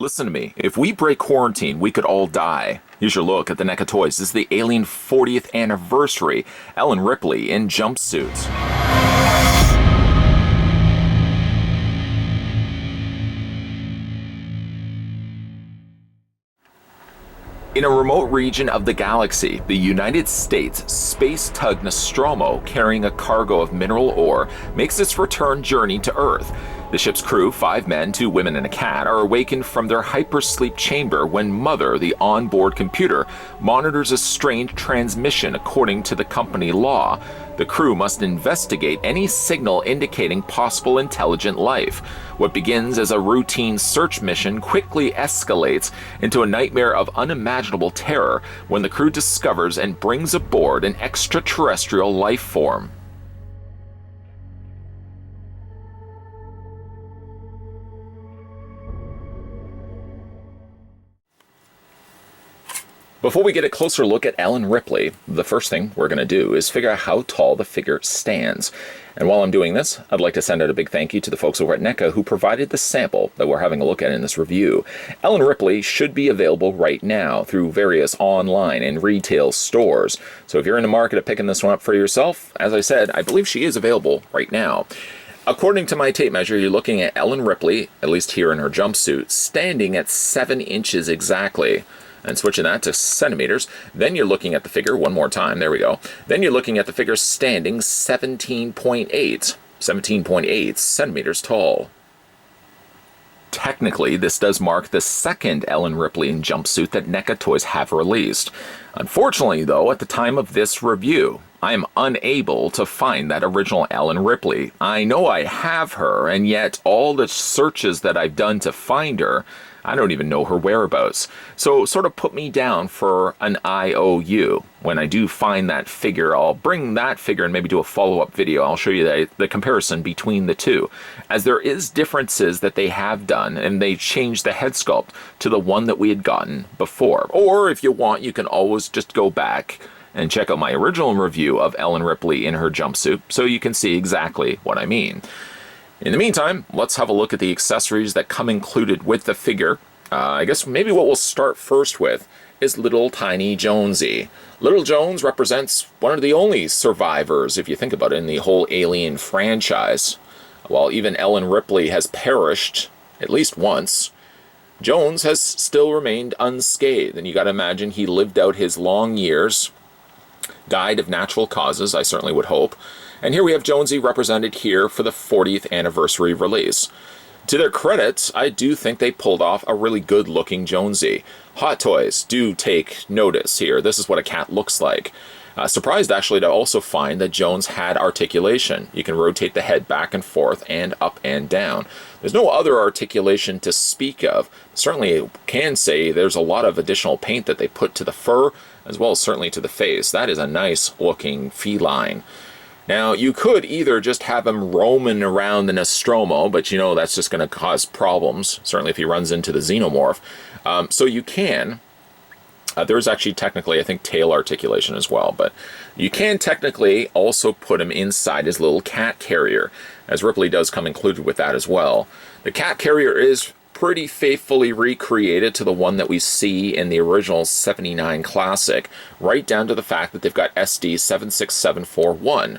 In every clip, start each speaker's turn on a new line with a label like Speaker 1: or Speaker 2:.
Speaker 1: Listen to me. If we break quarantine, we could all die. Here's your look at the NECA toys. This is the Alien 40th anniversary. Ellen Ripley in Jumpsuit. In a remote region of the galaxy, the United States space tug Nostromo, carrying a cargo of mineral ore, makes its return journey to Earth. The ship's crew, 5 men, 2 women, and a cat, are awakened from their hypersleep chamber when Mother, the onboard computer, monitors a strained transmission according to the company law. The crew must investigate any signal indicating possible intelligent life. What begins as a routine search mission quickly escalates into a nightmare of unimaginable terror when the crew discovers and brings aboard an extraterrestrial life form. Before we get a closer look at Ellen Ripley, the first thing we're going to do is figure out how tall the figure stands. And while I'm doing this, I'd like to send out a big thank you to the folks over at NECA who provided the sample that we're having a look at in this review. Ellen Ripley should be available right now through various online and retail stores. So if you're in the market of picking this one up for yourself, as I said, I believe she is available right now. According to my tape measure, you're looking at Ellen Ripley, at least here in her jumpsuit, standing at 7 inches exactly. And switching that to centimeters, then you're looking at the figure one more time, there we go. Then you're looking at the figure standing 17.8 centimeters tall. Technically, this does mark the second Ellen Ripley in Jumpsuit that NECA toys have released. Unfortunately, though, at the time of this review, I am unable to find that original Ellen Ripley. I know I have her, and yet all the searches that I've done to find her, I don't even know her whereabouts. So sort of put me down for an IOU. When I do find that figure, I'll bring that figure and maybe do a follow-up video. I'll show you the comparison between the two, as there is differences that they have done, and they changed the head sculpt to the one that we had gotten before. Or if you want, you can always just go back and check out my original review of Ellen Ripley in her jumpsuit so you can see exactly what I mean. In the meantime, let's have a look at the accessories that come included with the figure. I guess maybe what we'll start first with is little tiny Jonesy. Little Jones represents one of the only survivors, if you think about it, in the whole Alien franchise. While even Ellen Ripley has perished at least once, Jones has still remained unscathed, and you gotta imagine he lived out his long years, died of natural causes, I certainly would hope. And here we have Jonesy represented here for the 40th anniversary release. To their credit, I do think they pulled off a really good looking Jonesy. Hot Toys do take notice here. This is what a cat looks like. Surprised actually to also find that Jones had articulation. You can rotate the head back and forth and up and down. There's no other articulation to speak of. Certainly can say there's a lot of additional paint that they put to the fur, as well as certainly to the face. That is a nice looking feline. Now, you could either just have him roaming around the Nostromo, but you know that's just going to cause problems, certainly if he runs into the xenomorph. So you can, there's actually technically, I think, tail articulation as well, but you can technically also put him inside his little cat carrier, as Ripley does come included with that as well. The cat carrier is pretty faithfully recreated to the one that we see in the original 79 classic, right down to the fact that they've got SD 76741.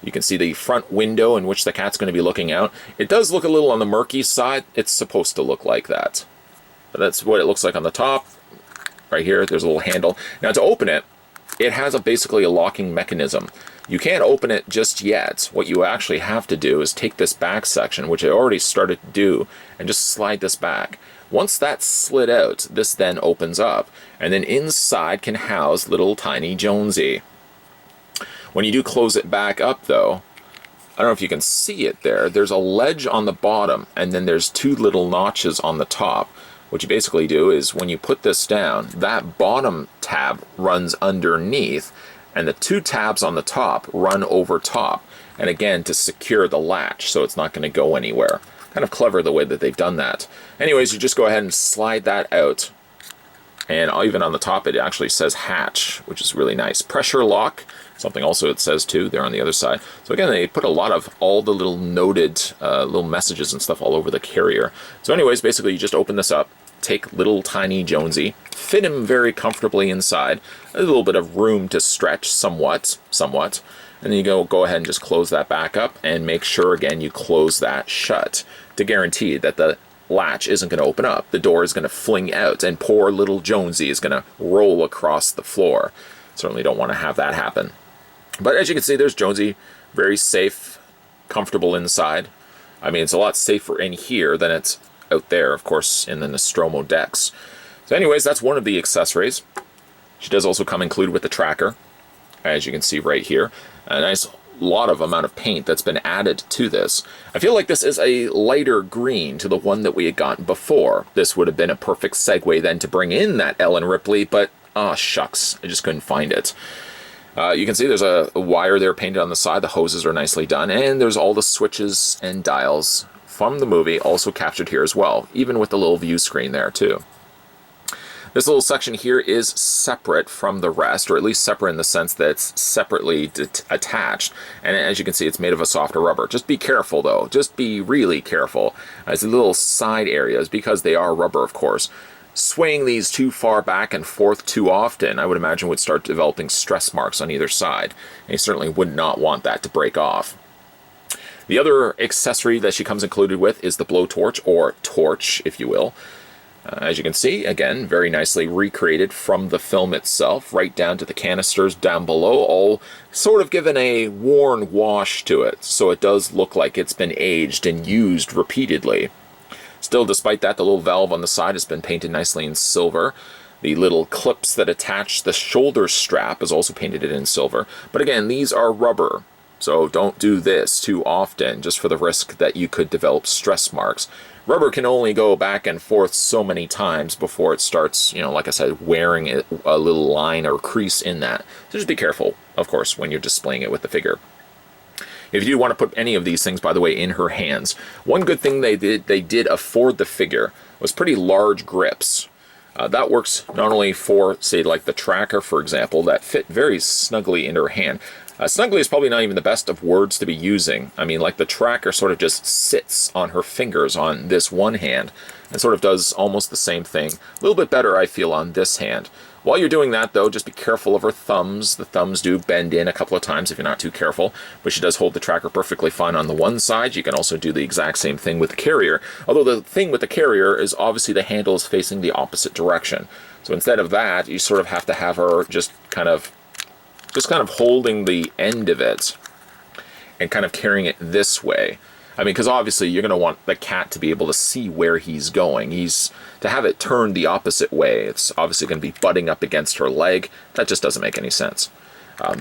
Speaker 1: You can see the front window in which the cat's going to be looking out. It does look a little on the murky side. It's supposed to look like that. But that's what it looks like on the top. Right here, there's a little handle. Now to open it, it has basically a locking mechanism. You can't open it just yet. What you actually have to do is take this back section, which I already started to do, and just slide this back. Once that's slid out, this then opens up, and then inside can house little tiny Jonesy. When you do close it back up though, I don't know if you can see it there, there's a ledge on the bottom, and then there's 2 little notches on the top. What you basically do is when you put this down, that bottom tab runs underneath, and the 2 tabs on the top run over top. And again, to secure the latch so it's not going to go anywhere. Kind of clever the way that they've done that. Anyways, you just go ahead and slide that out. And even on the top, it actually says hatch, which is really nice. Pressure lock, something also it says too, there on the other side. So again, they put a lot of all the little noted little messages and stuff all over the carrier. So anyways, basically you just open this up, take little tiny Jonesy, fit him very comfortably inside, a little bit of room to stretch somewhat, and then you go ahead and just close that back up and make sure again you close that shut to guarantee that the latch isn't going to open up. The door is going to fling out and poor little Jonesy is going to roll across the floor. Certainly don't want to have that happen. But as you can see, there's Jonesy, very safe, comfortable inside. I mean, it's a lot safer in here than it's out there, of course, in the Nostromo decks. So anyways, that's one of the accessories. She does also come included with the tracker, as you can see right here. A nice amount of paint that's been added to this. I feel like this is a lighter green to the one that we had gotten before. This would have been a perfect segue then to bring in that Ellen Ripley, but shucks, I just couldn't find it. You can see there's a wire there painted on the side. The hoses are nicely done, and there's all the switches and dials from the movie also captured here as well, even with the little view screen there too. This little section here is separate from the rest, or at least separate in the sense that it's separately attached. And as you can see, it's made of a softer rubber. Just be careful though, just be really careful. As the little side areas, because they are rubber of course, swaying these too far back and forth too often, I would imagine would start developing stress marks on either side. And you certainly would not want that to break off. The other accessory that she comes included with is the blowtorch, or torch, if you will. As you can see, again, very nicely recreated from the film itself, right down to the canisters down below, all sort of given a worn wash to it, so it does look like it's been aged and used repeatedly. Still, despite that, the little valve on the side has been painted nicely in silver. The little clips that attach the shoulder strap is also painted in silver. But again, these are rubber, so don't do this too often, just for the risk that you could develop stress marks. Rubber can only go back and forth so many times before it starts, like I said, wearing a little line or crease in that. So just be careful, of course, when you're displaying it with the figure. If you do want to put any of these things, by the way, in her hands, one good thing they did afford the figure was pretty large grips. That works not only for, say, like the tracker, for example, that fit very snugly in her hand. Snugly is probably not even the best of words to be using. I mean, like the tracker sort of just sits on her fingers on this one hand and sort of does almost the same thing. A little bit better, I feel, on this hand. While you're doing that, though, just be careful of her thumbs. The thumbs do bend in a couple of times if you're not too careful, but she does hold the tracker perfectly fine on the one side. You can also do the exact same thing with the carrier, although the thing with the carrier is obviously the handle is facing the opposite direction. So instead of that, you sort of have to have her just kind of holding the end of it and kind of carrying it this way. I mean, because obviously you're going to want the cat to be able to see where he's going. To have it turned the opposite way, it's obviously going to be butting up against her leg. That just doesn't make any sense.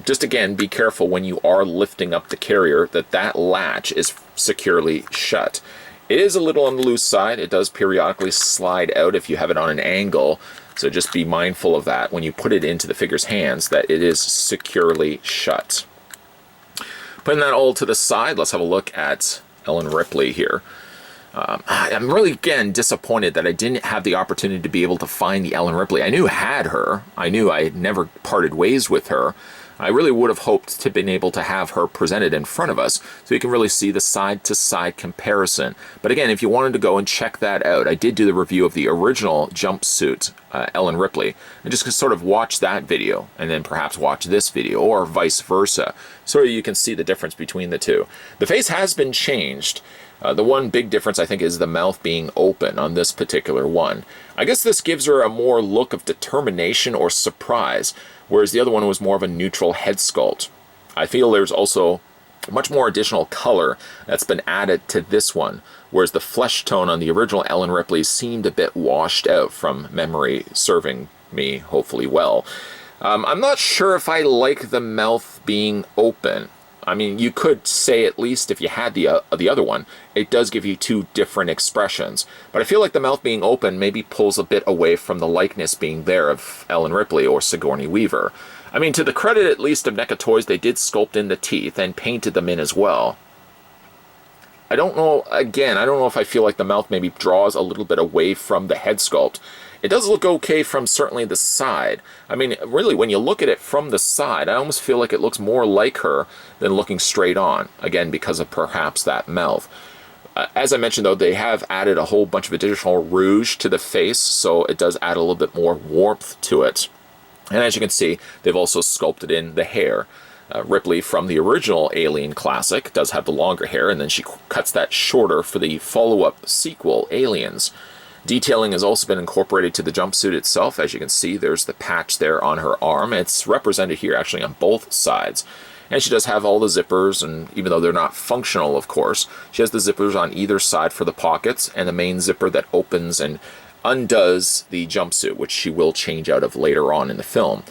Speaker 1: Just again, be careful when you are lifting up the carrier that latch is securely shut. It is a little on the loose side. It does periodically slide out if you have it on an angle. So just be mindful of that when you put it into the figure's hands, that it is securely shut. Putting that all to the side, let's have a look at Ellen Ripley here. I'm really, again, disappointed that I didn't have the opportunity to be able to find the Ellen Ripley. I knew I had her. I knew I had never parted ways with her. I really would have hoped to have been able to have her presented in front of us so you can really see the side-to-side comparison. But again, if you wanted to go and check that out, I did do the review of the original Jumpsuit, Ellen Ripley, and just sort of watch that video and then perhaps watch this video or vice versa so you can see the difference between the two. The face has been changed. The one big difference, I think, is the mouth being open on this particular one. I guess this gives her a more look of determination or surprise, whereas the other one was more of a neutral head sculpt. I feel there's also much more additional color that's been added to this one, whereas the flesh tone on the original Ellen Ripley seemed a bit washed out from memory serving me, hopefully well. I'm not sure if I like the mouth being open. I mean, you could say at least if you had the other one, it does give you two different expressions. But I feel like the mouth being open maybe pulls a bit away from the likeness being there of Ellen Ripley or Sigourney Weaver. I mean, to the credit at least of NECA Toys, they did sculpt in the teeth and painted them in as well. I don't know, again, I don't know if I feel like the mouth maybe draws a little bit away from the head sculpt. It does look okay from certainly the side. I mean, really, when you look at it from the side, I almost feel like it looks more like her than looking straight on. Again, because of perhaps that mouth. As I mentioned, though, they have added a whole bunch of additional rouge to the face, so it does add a little bit more warmth to it. And as you can see, they've also sculpted in the hair. Ripley from the original Alien Classic does have the longer hair, and then she cuts that shorter for the follow-up sequel, Aliens. Detailing has also been incorporated to the jumpsuit itself. As you can see, there's the patch there on her arm. It's represented here actually on both sides. And she does have all the zippers, and even though they're not functional, of course, she has the zippers on either side for the pockets, and the main zipper that opens and undoes the jumpsuit, which she will change out of later on in the film.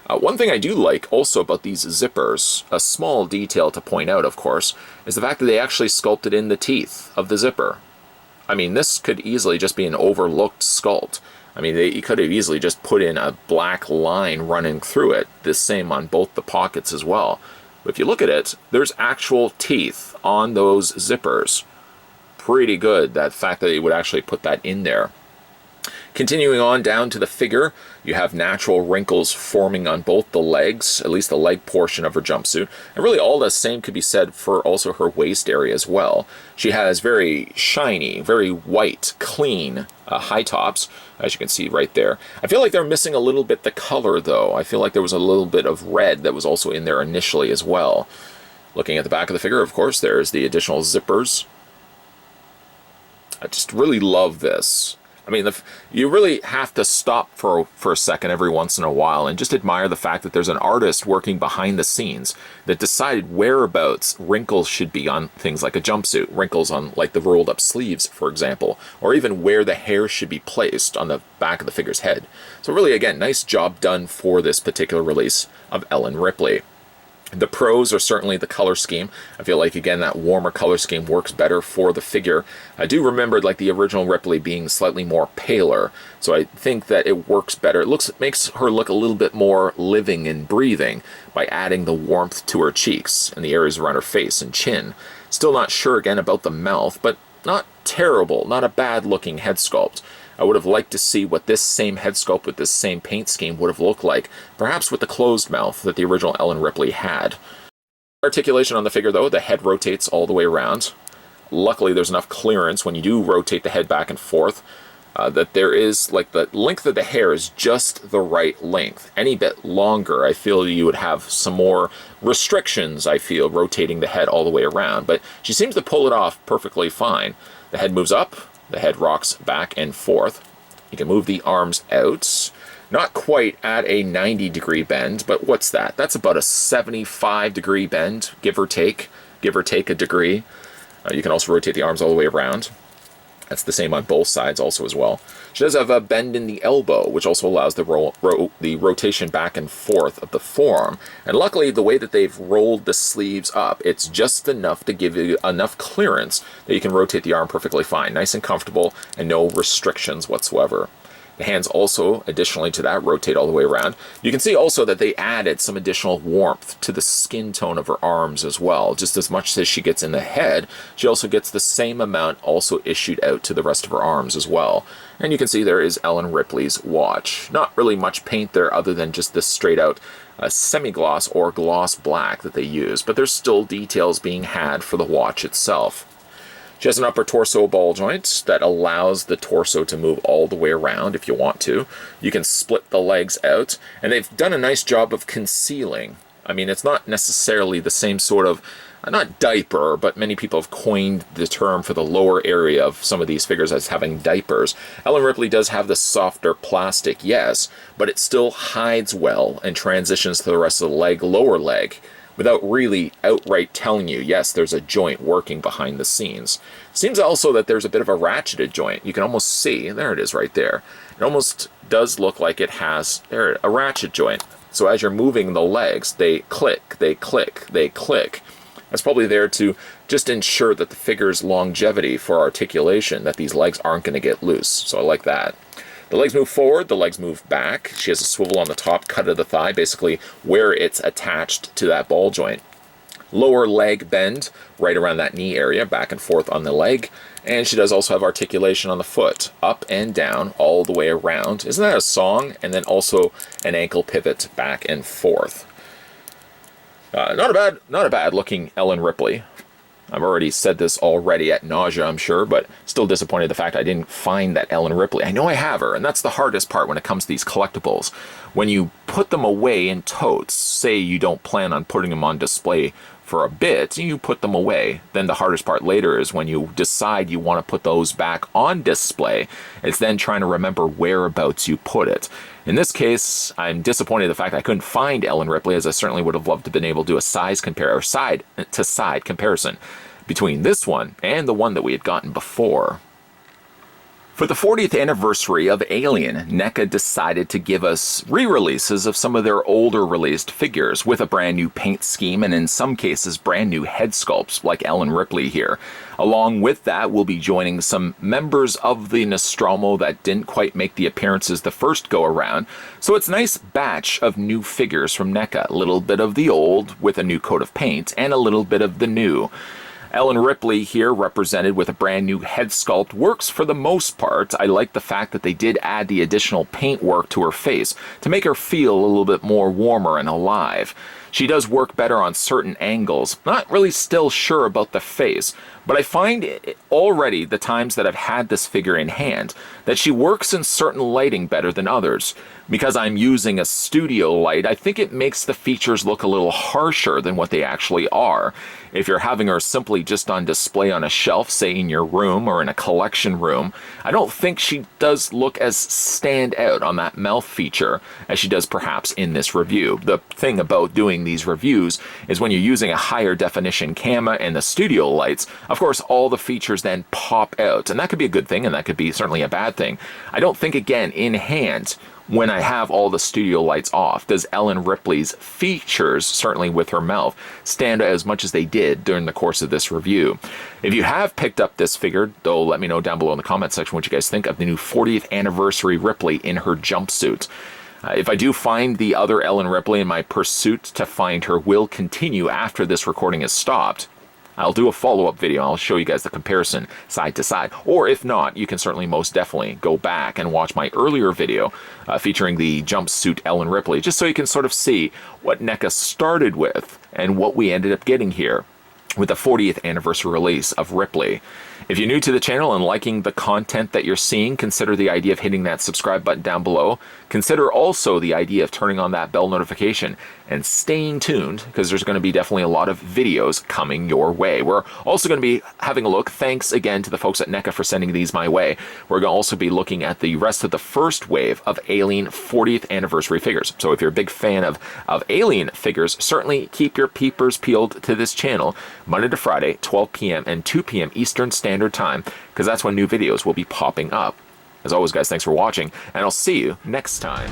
Speaker 1: One thing I do like also about these zippers, a small detail to point out, of course, is the fact that they actually sculpted in the teeth of the zipper. I mean, this could easily just be an overlooked sculpt. I mean, you could have easily just put in a black line running through it, the same on both the pockets as well. But if you look at it, there's actual teeth on those zippers. Pretty good, that fact that they would actually put that in there. Continuing on down to the figure, you have natural wrinkles forming on both the legs, at least the leg portion of her jumpsuit. And really all the same could be said for also her waist area as well. She has very shiny, very white, clean high tops, as you can see right there. I feel like they're missing a little bit the color though. I feel like there was a little bit of red that was also in there initially as well. Looking at the back of the figure, of course, there's the additional zippers. I just really love this. I mean, you really have to stop for a second every once in a while and just admire the fact that there's an artist working behind the scenes that decided whereabouts wrinkles should be on things like a jumpsuit, wrinkles on like the rolled up sleeves, for example, or even where the hair should be placed on the back of the figure's head. So really, again, nice job done for this particular release of Ellen Ripley. The pros are certainly the color scheme. I feel like, again, that warmer color scheme works better for the figure. I do remember like the original Ripley being slightly more paler, so I think that it works better. It makes her look a little bit more living and breathing by adding the warmth to her cheeks and the areas around her face and chin. Still not sure, again, about the mouth, but not terrible, not a bad-looking head sculpt. I would have liked to see what this same head sculpt with this same paint scheme would have looked like, perhaps with the closed mouth that the original Ellen Ripley had. Articulation on the figure, though, the head rotates all the way around. Luckily, there's enough clearance when you do rotate the head back and forth that there is, like, the length of the hair is just the right length. Any bit longer, I feel you would have some more restrictions, I feel, rotating the head all the way around. But she seems to pull it off perfectly fine. The head moves up. The head rocks back and forth. You can move the arms out. Not quite at a 90-degree bend, but what's that? That's about a 75-degree bend, give or take a degree. You can also rotate the arms all the way around. That's the same on both sides also as well. She does have a bend in the elbow, which also allows the rotation back and forth of the forearm. And luckily, the way that they've rolled the sleeves up, it's just enough to give you enough clearance that you can rotate the arm perfectly fine. Nice and comfortable and no restrictions whatsoever. The hands also, additionally to that, rotate all the way around. You can see also that they added some additional warmth to the skin tone of her arms as well. Just as much as she gets in the head, she also gets the same amount also issued out to the rest of her arms as well. And you can see there is Ellen Ripley's watch. Not really much paint there other than just this straight out semi-gloss or gloss black that they use, but there's still details being had for the watch itself. She has an upper torso ball joint that allows the torso to move all the way around if you want to. You can split the legs out, and they've done a nice job of concealing. I mean, it's not necessarily the same sort of, not diaper, but many people have coined the term for the lower area of some of these figures as having diapers. Ellen Ripley does have the softer plastic, yes, but it still hides well and transitions to the rest of the leg, lower leg, without really outright telling you, yes, there's a joint working behind the scenes. Seems also that there's a bit of a ratcheted joint. You can almost see, there it is right there. It almost does look like it has a ratchet joint. So as you're moving the legs, they click, they click, they click. That's probably there to just ensure that the figure's longevity for articulation, that these legs aren't going to get loose. So I like that. The legs move forward, the legs move back. She has a swivel on the top cut of the thigh, basically where it's attached to that ball joint. Lower leg bend right around that knee area, back and forth on the leg. And she does also have articulation on the foot, up and down, all the way around. Isn't that a song? And then also an ankle pivot back and forth. Not a bad looking Ellen Ripley. I've already said this already at nausea, I'm sure, but still disappointed the fact I didn't find that Ellen Ripley. I know I have her, and that's the hardest part when it comes to these collectibles. When you put them away in totes, say you don't plan on putting them on display for a bit, you put them away. Then the hardest part later is when you decide you want to put those back on display. It's then trying to remember whereabouts you put it. In this case, I'm disappointed in the fact I couldn't find Ellen Ripley, as I certainly would have loved to have been able to do a side-to-side comparison between this one and the one that we had gotten before. For the 40th anniversary of Alien, NECA decided to give us re-releases of some of their older released figures with a brand new paint scheme and in some cases brand new head sculpts like Ellen Ripley here. Along with that, we'll be joining some members of the Nostromo that didn't quite make the appearances the first go around. So it's a nice batch of new figures from NECA, a little bit of the old with a new coat of paint and a little bit of the new. Ellen Ripley here, represented with a brand new head sculpt, works for the most part. I like the fact that they did add the additional paint work to her face to make her feel a little bit more warmer and alive. She does work better on certain angles. Not really still sure about the face, but I find already the times that I've had this figure in hand that she works in certain lighting better than others. Because I'm using a studio light, I think it makes the features look a little harsher than what they actually are. If you're having her simply just on display on a shelf, say in your room or in a collection room, I don't think she does look as stand out on that mouth feature as she does perhaps in this review. The thing about doing these reviews is when you're using a higher definition camera and the studio lights, of course all the features then pop out, and that could be a good thing and that could be certainly a bad thing. I don't think, again, in hand, when I have all the studio lights off, does Ellen Ripley's features, certainly with her mouth, stand out as much as they did during the course of this review. If you have picked up this figure, though, let me know down below in the comment section what you guys think of the new 40th anniversary Ripley in her jumpsuit. If I do find the other Ellen Ripley, and my pursuit to find her will continue after this recording is stopped, I'll do a follow-up video. I'll show you guys the comparison side to side. Or if not, you can certainly most definitely go back and watch my earlier video featuring the jumpsuit Ellen Ripley, just so you can sort of see what NECA started with and what we ended up getting here with the 40th anniversary release of Ripley. If you're new to the channel and liking the content that you're seeing, consider the idea of hitting that subscribe button down below. Consider also the idea of turning on that bell notification and staying tuned, because there's going to be definitely a lot of videos coming your way. We're also going to be having a look, thanks again to the folks at NECA for sending these my way. We're going to also be looking at the rest of the first wave of Alien 40th anniversary figures. So if you're a big fan of Alien figures, certainly keep your peepers peeled to this channel Monday to Friday, 12 p.m. and 2 p.m. Eastern Standard Time, because that's when new videos will be popping up. As always, guys, thanks for watching, and I'll see you next time.